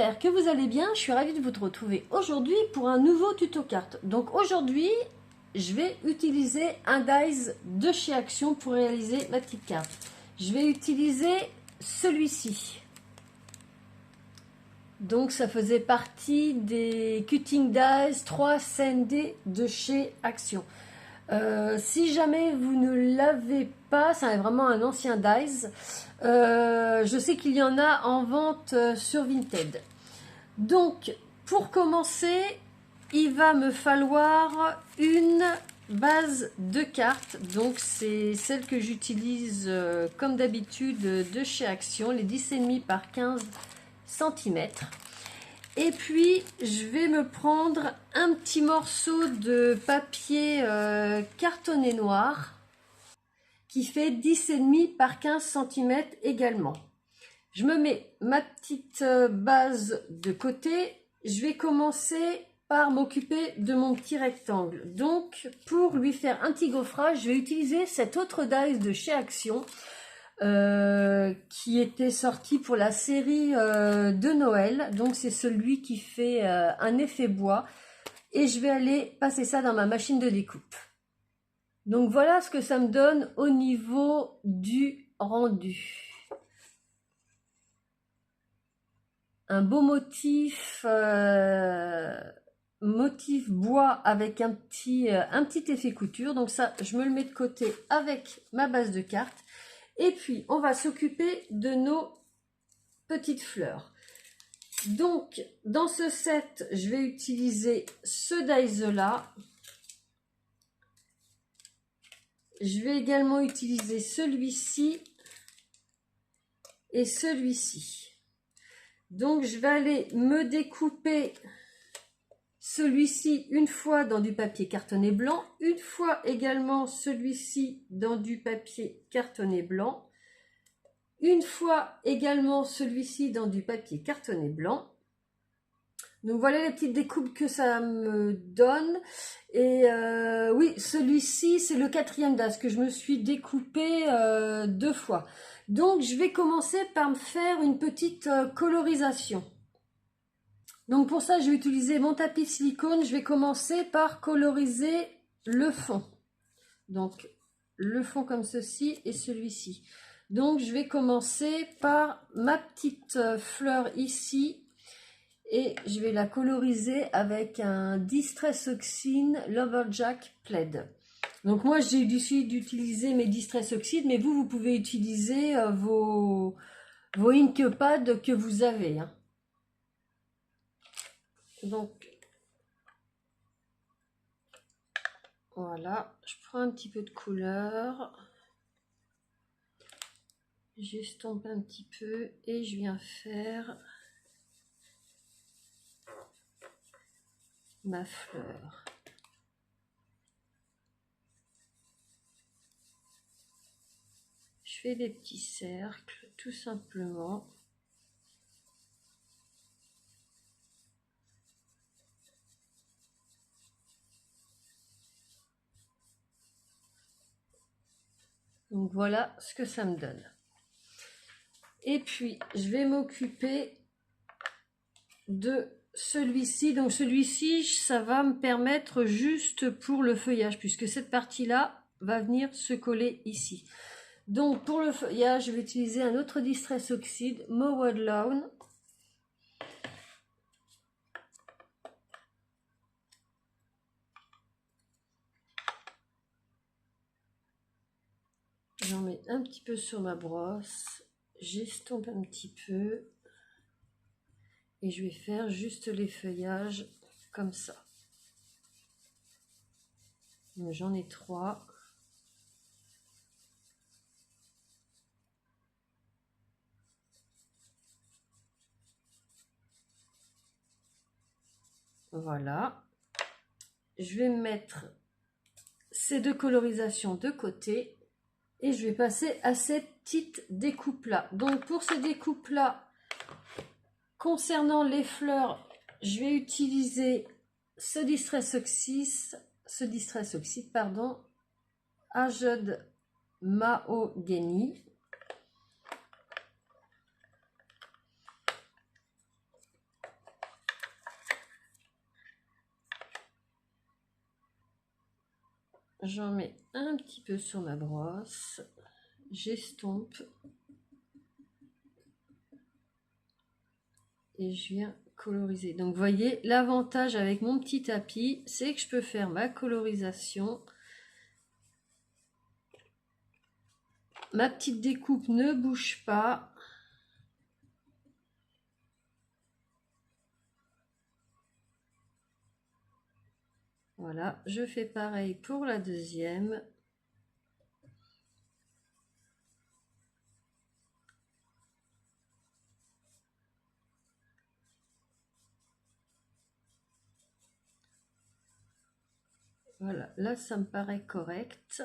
j'espère que vous allez bien. Je suis ravie de vous retrouver aujourd'hui pour un nouveau tuto carte. Donc aujourd'hui, je vais utiliser un dies de chez Action pour réaliser ma petite carte. Je vais utiliser celui-ci. Donc ça faisait partie des Cutting Dies 3 CND de chez Action. Si jamais vous ne l'avez pas, c'est vraiment un ancien dies. Je sais qu'il y en a en vente sur Vinted. Donc, pour commencer, il va me falloir une base de cartes. Donc, c'est celle que j'utilise comme d'habitude de chez Action, les 10,5 par 15 cm. Et puis, je vais me prendre un petit morceau de papier cartonné noir qui fait 10,5 par 15 cm également. Je me mets ma petite base de côté. Je vais commencer par m'occuper de mon petit rectangle. Donc, pour lui faire un petit gaufrage, je vais utiliser cet autre dies de chez Action qui était sorti pour la série de Noël. Donc, c'est celui qui fait un effet bois. Et je vais aller passer ça dans ma machine de découpe. Donc, voilà ce que ça me donne au niveau du rendu. Un beau motif, motif bois avec un petit effet couture. Donc ça, je me le mets de côté avec ma base de cartes. Et puis, on va s'occuper de nos petites fleurs. Donc, dans ce set, je vais utiliser ce dies-là. Je vais également utiliser celui-ci et celui-ci. Donc, je vais aller me découper celui-ci une fois dans du papier cartonné blanc, une fois également celui-ci dans du papier cartonné blanc, une fois également celui-ci dans du papier cartonné blanc. Donc, voilà les petites découpes que ça me donne. Et oui, celui-ci, c'est le 4e das que je me suis découpé 2 fois. Donc, je vais commencer par me faire une petite colorisation. Donc, pour ça, je vais utiliser mon tapis de silicone. Je vais commencer par coloriser le fond. Donc, le fond comme ceci et celui-ci. Donc, je vais commencer par ma petite fleur ici. Et je vais la coloriser avec un Distress Oxide Lumberjack Plaid. Donc moi j'ai décidé d'utiliser mes Distress Oxide, mais vous pouvez utiliser vos Inkpad que vous avez. Hein. Donc voilà, je prends un petit peu de couleur. J'estompe un petit peu et je viens faire ma fleur. Je fais des petits cercles, tout simplement. Donc voilà ce que ça me donne. Et puis, je vais m'occuper de celui-ci. Donc celui-ci, ça va me permettre juste pour le feuillage, puisque cette partie-là va venir se coller ici. Donc pour le feuillage, je vais utiliser un autre Distress Oxide, Mowed Lawn. J'en mets un petit peu sur ma brosse, j'estompe un petit peu et je vais faire juste les feuillages comme ça. J'en ai 3. Voilà. Je vais mettre ces 2 colorisations de côté. Et je vais passer à ces petites découpes-là. Donc, pour ces découpes-là, concernant les fleurs, je vais utiliser ce Distress Oxide, pardon, Aged Mahogany. J'en mets un petit peu sur ma brosse. J'estompe. Et je viens coloriser. Donc vous voyez, l'avantage avec mon petit tapis, c'est que je peux faire ma colorisation. Ma petite découpe ne bouge pas. Voilà, je fais pareil pour la deuxième. Voilà, là ça me paraît correct.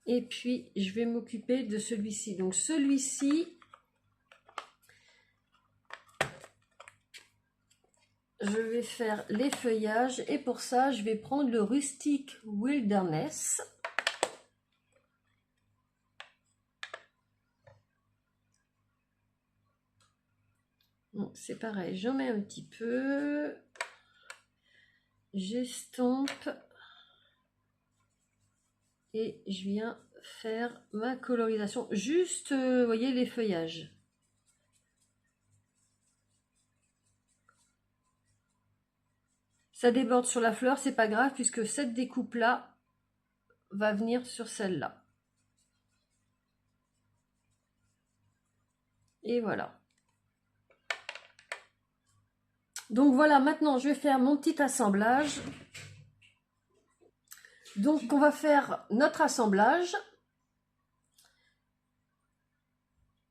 Et puis je vais m'occuper de celui-ci. Donc celui-ci, je vais faire les feuillages et pour ça je vais prendre le Rustic Wilderness. C'est pareil, j'en mets un petit peu, j'estompe et je viens faire ma colorisation. Juste, vous voyez les feuillages. Ça déborde sur la fleur, c'est pas grave puisque cette découpe là va venir sur celle-là. Et voilà. Donc voilà, maintenant je vais faire mon petit assemblage. Donc on va faire notre assemblage.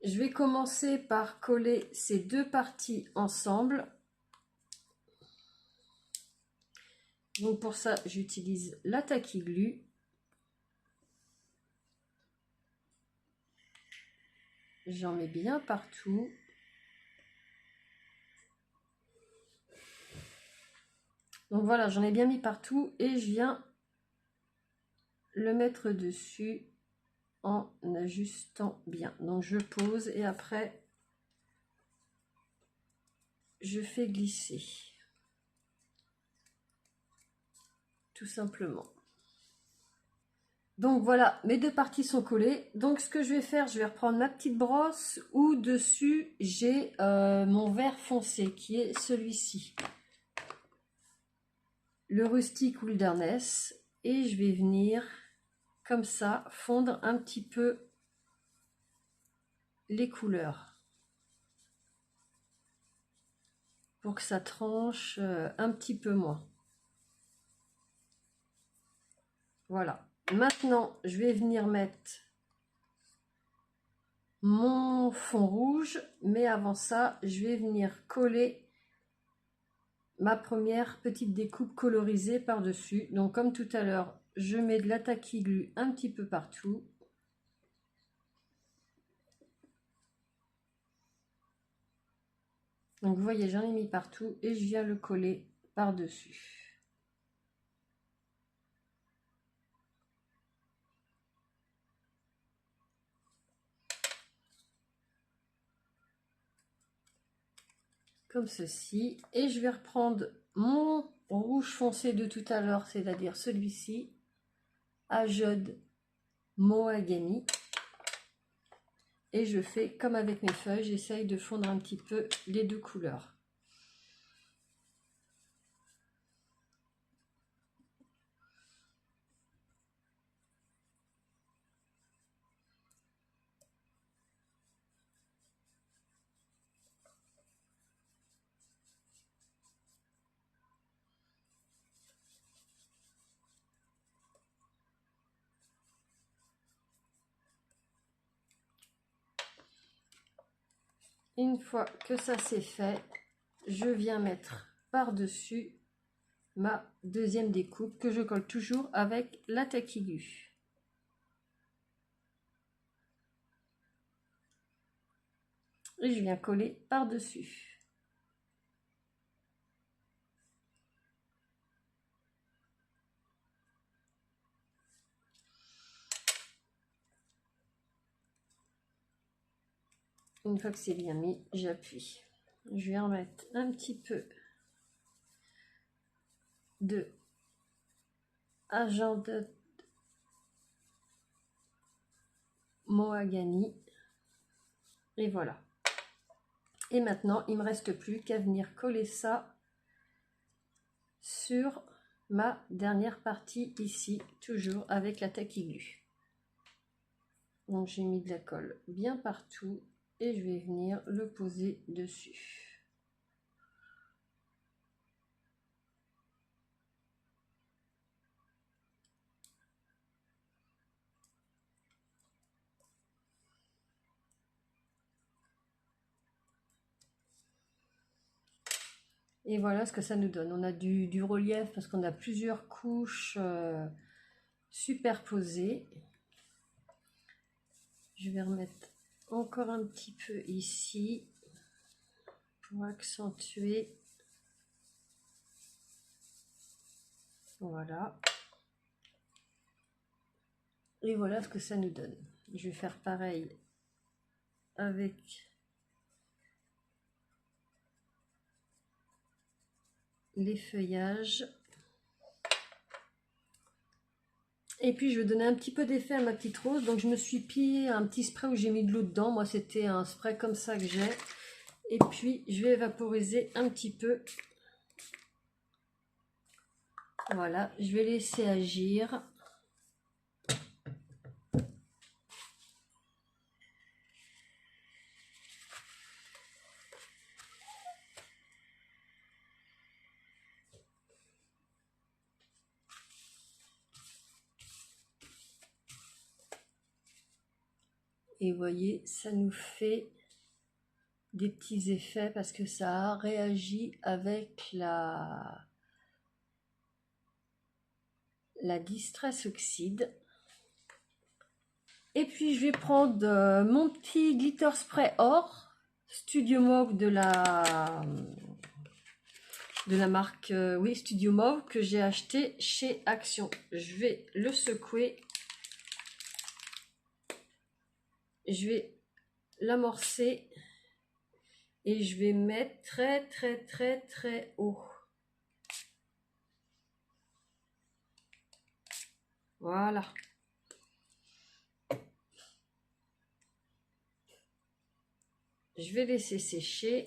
Je vais commencer par coller ces deux parties ensemble. Donc pour ça, j'utilise la Tacky Glue. J'en mets bien partout. Donc voilà, j'en ai bien mis partout et je viens le mettre dessus en ajustant bien. Donc je pose et après je fais glisser. Tout simplement. Donc voilà, mes deux parties sont collées. Donc ce que je vais faire, je vais reprendre ma petite brosse où dessus j'ai mon vert foncé qui est celui-ci. Le Rustic Wilderness. Et je vais venir comme ça fondre un petit peu les couleurs. Pour que ça tranche un petit peu moins. Voilà. Maintenant, je vais venir mettre mon fond rouge, mais avant ça, je vais venir coller ma première petite découpe colorisée par-dessus. Donc, comme tout à l'heure, je mets de la Tacky Glue un petit peu partout. Donc, vous voyez, j'en ai mis partout et je viens le coller par-dessus. Comme ceci, et je vais reprendre mon rouge foncé de tout à l'heure, c'est-à-dire celui-ci, Ajod Mohagani, et je fais comme avec mes feuilles, j'essaye de fondre un petit peu les deux couleurs. Une fois que ça c'est fait, je viens mettre par-dessus ma deuxième découpe que je colle toujours avec la Tacky Glue. Et je viens coller par-dessus. Une fois que c'est bien mis, j'appuie. Je vais remettre un petit peu de agent de Mahogany. Et voilà. Et maintenant, il ne me reste plus qu'à venir coller ça sur ma dernière partie ici, toujours avec la tacky glue. Donc j'ai mis de la colle bien partout et je vais venir le poser dessus. Et voilà ce que ça nous donne. On a du relief parce qu'on a plusieurs couches superposées. Je vais remettre encore un petit peu ici pour accentuer. Voilà. Et voilà ce que ça nous donne. Je vais faire pareil avec les feuillages. Et puis je vais donner un petit peu d'effet à ma petite rose. Donc je me suis pillé un petit spray où j'ai mis de l'eau dedans. Moi c'était un spray comme ça que j'ai. Et puis je vais vaporiser un petit peu. Voilà, je vais laisser agir. Et vous voyez, ça nous fait des petits effets parce que ça a réagi avec la Distress Oxide. Et puis je vais prendre mon petit glitter spray or Studio Mauve de la marque oui, Studio Mauve que j'ai acheté chez Action. Je vais le secouer. Je vais l'amorcer et je vais mettre très très très très haut. Voilà. Je vais laisser sécher.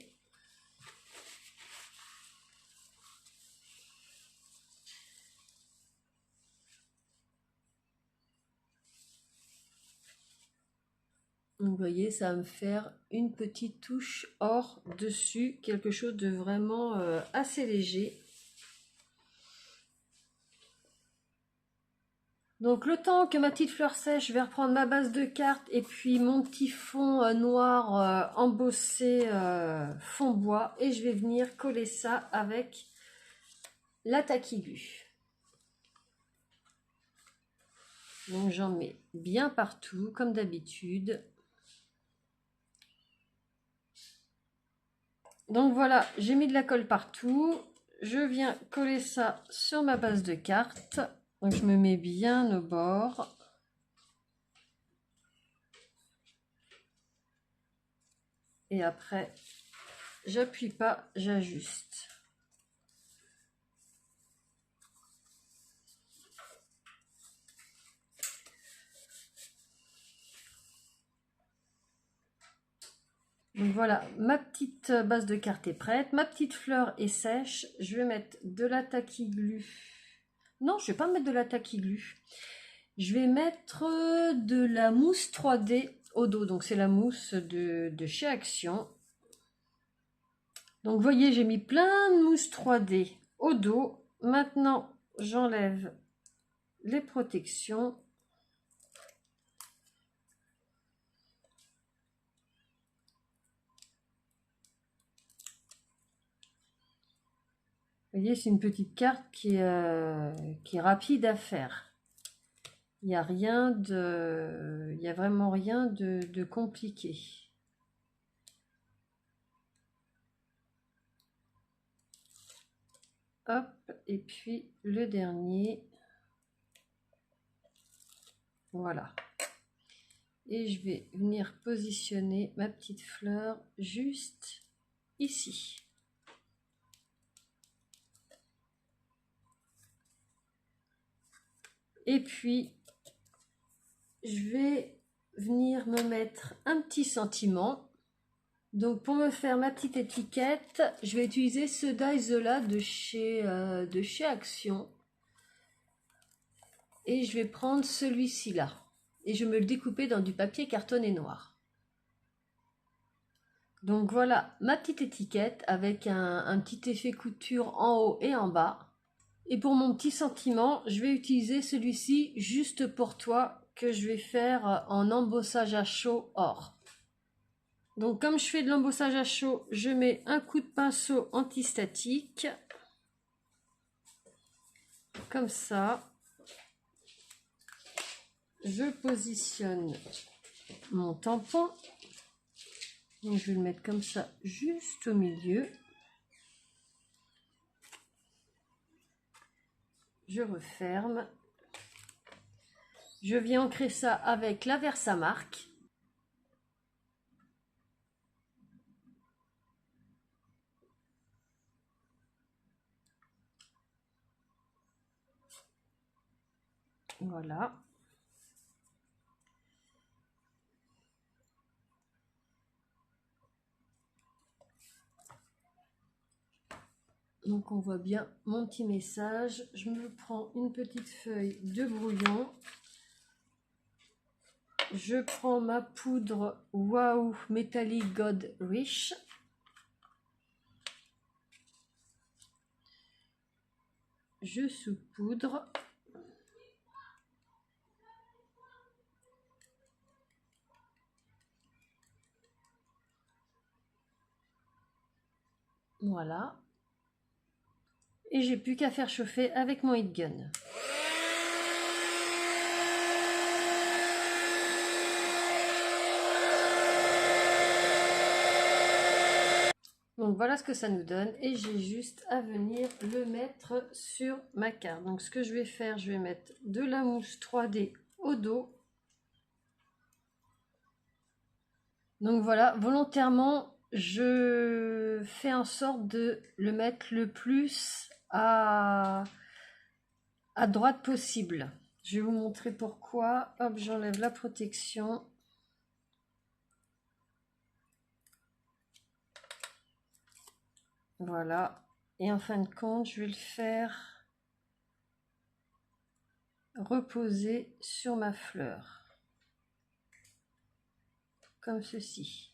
Vous voyez, ça va me faire une petite touche or dessus, quelque chose de vraiment assez léger. Donc le temps que ma petite fleur sèche, je vais reprendre ma base de cartes et puis mon petit fond noir embossé fond bois et je vais venir coller ça avec la tacky glue. Donc j'en mets bien partout comme d'habitude. Donc voilà, j'ai mis de la colle partout. Je viens coller ça sur ma base de cartes. Donc je me mets bien au bord. Et après, j'appuie pas, j'ajuste. Donc voilà, ma petite base de carte est prête. Ma petite fleur est sèche. Je vais mettre de la tacky glue. Non, je vais pas mettre de la tacky glue. Je vais mettre de la mousse 3D au dos. Donc c'est la mousse de chez Action. Donc vous voyez, j'ai mis plein de mousse 3D au dos. Maintenant, j'enlève les protections. Vous voyez, c'est une petite carte qui est rapide à faire. Il n'y a rien de, il y a vraiment rien de compliqué. Hop, et puis le dernier. Voilà. Et je vais venir positionner ma petite fleur juste ici. Et puis, je vais venir me mettre un petit sentiment. Donc, pour me faire ma petite étiquette, je vais utiliser ce dies là de chez Action. Et je vais prendre celui-ci là. Et je vais me le découper dans du papier cartonné noir. Donc voilà ma petite étiquette avec un petit effet couture en haut et en bas. Et pour mon petit sentiment, je vais utiliser celui-ci juste pour toi que je vais faire en embossage à chaud or. Donc comme je fais de l'embossage à chaud, je mets un coup de pinceau antistatique. Comme ça. Je positionne mon tampon. Donc je vais le mettre comme ça juste au milieu. Je referme. Je viens ancrer ça avec la Versamark. Voilà. Donc on voit bien mon petit message. Je me prends une petite feuille de brouillon. Je prends ma poudre Wow Metallic God Rich. Je saupoudre. Voilà. Et j'ai plus qu'à faire chauffer avec mon heat gun. Donc voilà ce que ça nous donne et j'ai juste à venir le mettre sur ma carte. Donc ce que je vais faire, je vais mettre de la mousse 3D au dos. Donc voilà, volontairement, je fais en sorte de le mettre le plus à droite possible. Je vais vous montrer pourquoi. Hop, j'enlève la protection. Voilà. Et en fin de compte, je vais le faire reposer sur ma fleur. Comme ceci.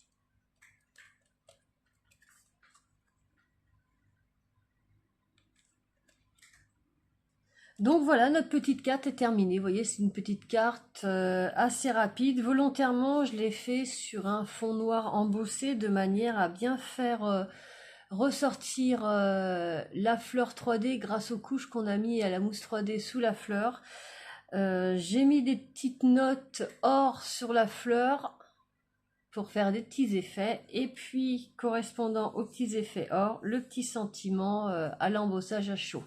Donc voilà, notre petite carte est terminée. Vous voyez, c'est une petite carte assez rapide. Volontairement, je l'ai fait sur un fond noir embossé de manière à bien faire ressortir la fleur 3D grâce aux couches qu'on a mis à la mousse 3D sous la fleur. J'ai mis des petites notes or sur la fleur pour faire des petits effets. Et puis, correspondant aux petits effets or, le petit sentiment à l'embossage à chaud.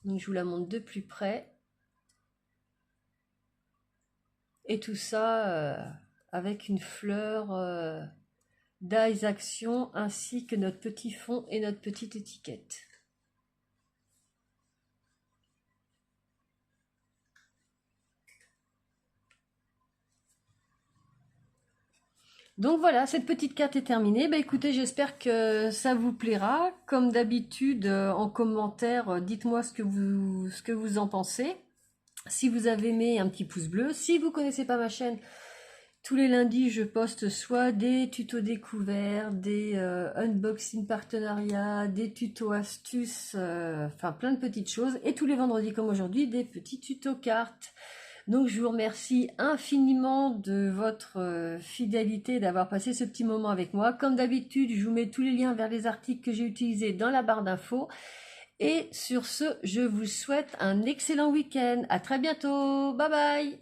Donc je vous la montre de plus près. Et tout ça avec une fleur d'Ice Action ainsi que notre petit fond et notre petite étiquette. Donc voilà, cette petite carte est terminée. Bah écoutez, j'espère que ça vous plaira. Comme d'habitude, en commentaire, dites-moi ce que vous en pensez. Si vous avez aimé, un petit pouce bleu. Si vous ne connaissez pas ma chaîne, tous les lundis, je poste soit des tutos découverts, des unboxing partenariats, des tutos astuces, enfin plein de petites choses. Et tous les vendredis, comme aujourd'hui, des petits tutos cartes. Donc je vous remercie infiniment de votre fidélité, d'avoir passé ce petit moment avec moi. Comme d'habitude, je vous mets tous les liens vers les articles que j'ai utilisés dans la barre d'infos. Et sur ce, je vous souhaite un excellent week-end. À très bientôt. Bye bye.